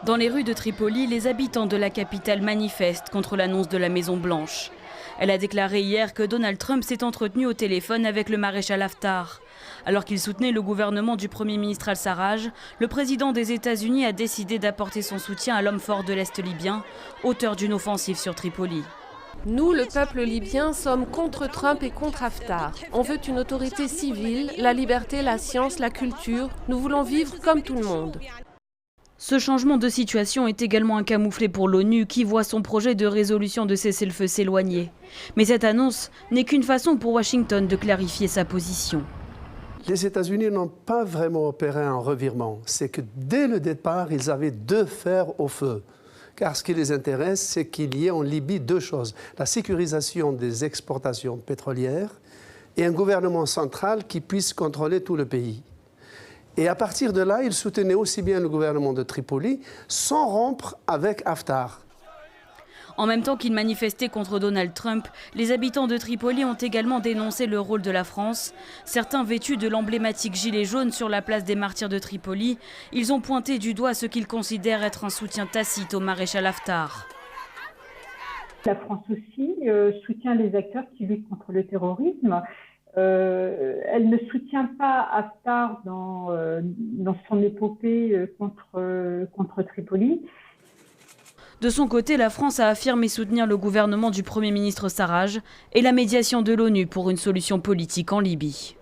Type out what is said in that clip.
Dans les rues de Tripoli, les habitants de la capitale manifestent contre l'annonce de la Maison-Blanche. Elle a déclaré hier que Donald Trump s'est entretenu au téléphone avec le maréchal Haftar. Alors qu'il soutenait le gouvernement du Premier ministre al-Sarraj, le président des États-Unis a décidé d'apporter son soutien à l'homme fort de l'Est libyen, auteur d'une offensive sur Tripoli. Nous, le peuple libyen, sommes contre Trump et contre Haftar. On veut une autorité civile, la liberté, la science, la culture. Nous voulons vivre comme tout le monde. Ce changement de situation est également un camouflet pour l'ONU qui voit son projet de résolution de cessez-le-feu s'éloigner. Mais cette annonce n'est qu'une façon pour Washington de clarifier sa position. Les États-Unis n'ont pas vraiment opéré un revirement. C'est que dès le départ, ils avaient deux fers au feu. Car ce qui les intéresse, c'est qu'il y ait en Libye deux choses. La sécurisation des exportations pétrolières et un gouvernement central qui puisse contrôler tout le pays. Et à partir de là, ils soutenaient aussi bien le gouvernement de Tripoli sans rompre avec Haftar. En même temps qu'ils manifestaient contre Donald Trump, les habitants de Tripoli ont également dénoncé le rôle de la France. Certains vêtus de l'emblématique gilet jaune sur la place des martyrs de Tripoli, ils ont pointé du doigt ce qu'ils considèrent être un soutien tacite au maréchal Haftar. La France aussi soutient les acteurs qui luttent contre le terrorisme. Elle ne soutient pas Haftar dans son épopée contre Tripoli. De son côté, la France a affirmé soutenir le gouvernement du Premier ministre Sarraj et la médiation de l'ONU pour une solution politique en Libye.